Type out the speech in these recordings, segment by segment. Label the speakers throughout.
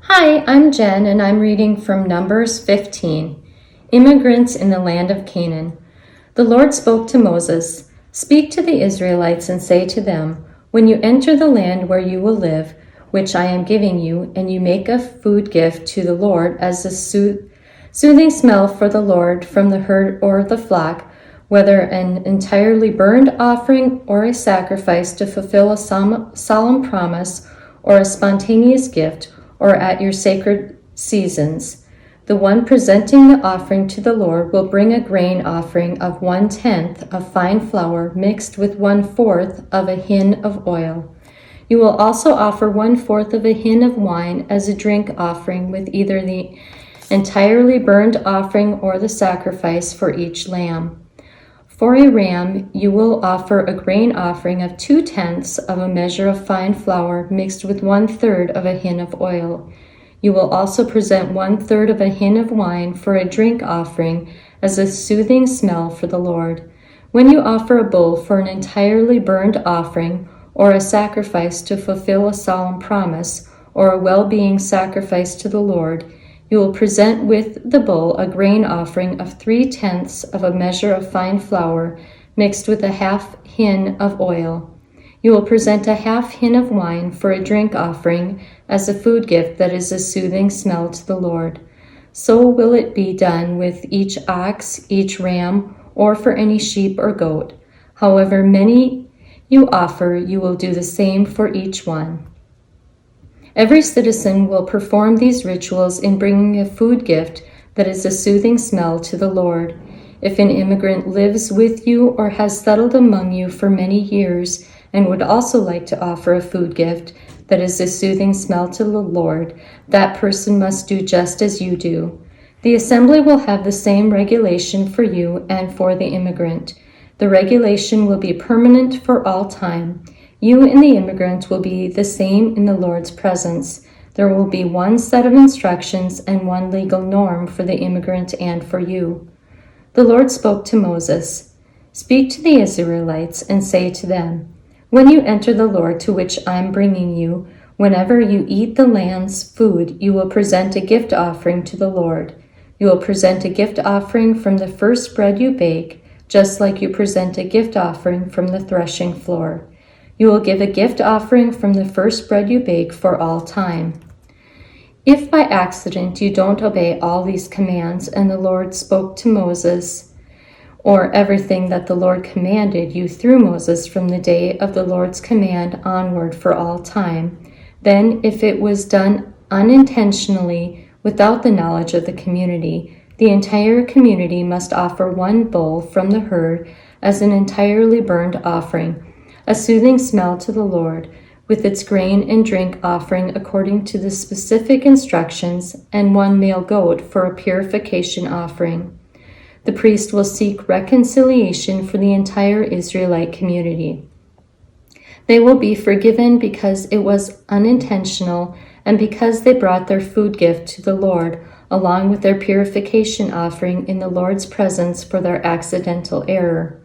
Speaker 1: Hi, I'm Jen, and I'm reading from Numbers 15, Immigrants in the Land of Canaan. The Lord spoke to Moses, "Speak to the Israelites and say to them, when you enter the land where you will live, which I am giving you, and you make a food gift to the Lord as a soothing smell for the Lord from the herd or the flock, whether an entirely burned offering or a sacrifice to fulfill a solemn promise or a spontaneous gift, or at your sacred seasons. The one presenting the offering to the Lord will bring a grain offering of 1/10 of fine flour mixed with 1/4 of a hin of oil. You will also offer 1/4 of a hin of wine as a drink offering with either the entirely burned offering or the sacrifice for each lamb. For a ram, you will offer a grain offering of 2/10 of a measure of fine flour mixed with 1/3 of a hin of oil. You will also present 1/3 of a hin of wine for a drink offering as a soothing smell for the Lord. When you offer a bull for an entirely burned offering, or a sacrifice to fulfill a solemn promise, or a well-being sacrifice to the Lord, you will present with the bull a grain offering of 3/10 of a measure of fine flour mixed with a half hin of oil. You will present a half hin of wine for a drink offering as a food gift that is a soothing smell to the Lord. So will it be done with each ox, each ram, or for any sheep or goat. However many you offer, you will do the same for each one. Every citizen will perform these rituals in bringing a food gift that is a soothing smell to the Lord. If an immigrant lives with you or has settled among you for many years and would also like to offer a food gift that is a soothing smell to the Lord, that person must do just as you do. The assembly will have the same regulation for you and for the immigrant. The regulation will be permanent for all time. You and the immigrant will be the same in the Lord's presence. There will be one set of instructions and one legal norm for the immigrant and for you. The Lord spoke to Moses, "Speak to the Israelites and say to them, when you enter the Lord to which I am bringing you, whenever you eat the land's food, you will present a gift offering to the Lord. You will present a gift offering from the first bread you bake, just like you present a gift offering from the threshing floor. You will give a gift offering from the first bread you bake for all time. If by accident you don't obey all these commands and the Lord spoke to Moses, or everything that the Lord commanded you through Moses from the day of the Lord's command onward for all time, then if it was done unintentionally without the knowledge of the community, the entire community must offer one bull from the herd as an entirely burned offering, a soothing smell to the Lord, with its grain and drink offering according to the specific instructions, and one male goat for a purification offering. The priest will seek reconciliation for the entire Israelite community. They will be forgiven because it was unintentional and because they brought their food gift to the Lord, along with their purification offering in the Lord's presence for their accidental error.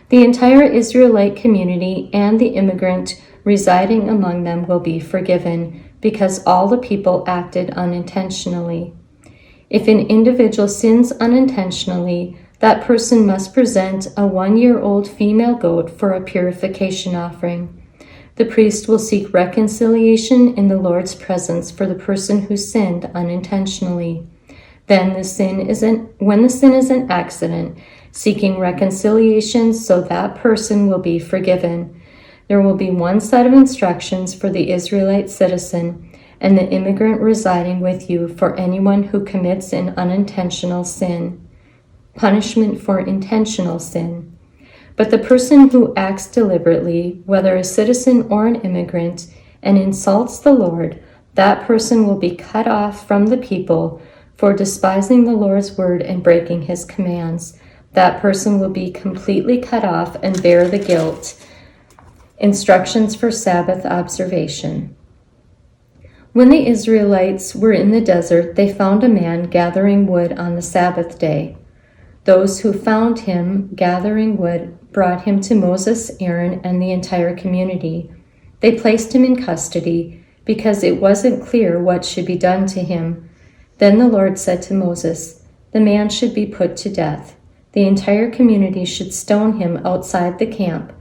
Speaker 1: The entire Israelite community and the immigrant residing among them will be forgiven because all the people acted unintentionally. If an individual sins unintentionally, that person must present a 1-year-old female goat for a purification offering. The priest will seek reconciliation in the Lord's presence for the person who sinned unintentionally. Then when the sin is an accident, seeking reconciliation so that person will be forgiven. There will be one set of instructions for the Israelite citizen and the immigrant residing with you for anyone who commits an unintentional sin. Punishment for intentional sin. But the person who acts deliberately, whether a citizen or an immigrant, and insults the Lord, that person will be cut off from the people for despising the Lord's word and breaking his commands. That person will be completely cut off and bear the guilt. Instructions for Sabbath observation. When the Israelites were in the desert, they found a man gathering wood on the Sabbath day. Those who found him gathering wood brought him to Moses, Aaron, and the entire community. They placed him in custody, because it wasn't clear what should be done to him. Then the Lord said to Moses, "The man should be put to death. The entire community should stone him outside the camp."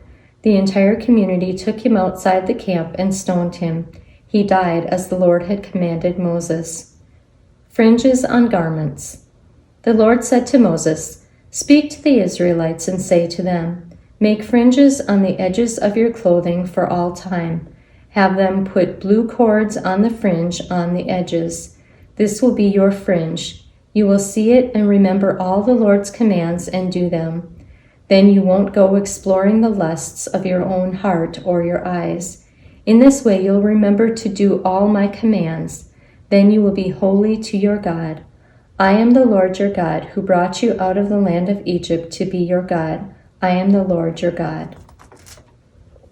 Speaker 1: The entire community took him outside the camp and stoned him. He died as the Lord had commanded Moses. Fringes on garments. The Lord said to Moses, "Speak to the Israelites and say to them, 'Make fringes on the edges of your clothing for all time. Have them put blue cords on the fringe on the edges. This will be your fringe. You will see it and remember all the Lord's commands and do them. Then you won't go exploring the lusts of your own heart or your eyes. In this way you'll remember to do all my commands. Then you will be holy to your God. I am the Lord your God, who brought you out of the land of Egypt to be your God. I am the Lord your God."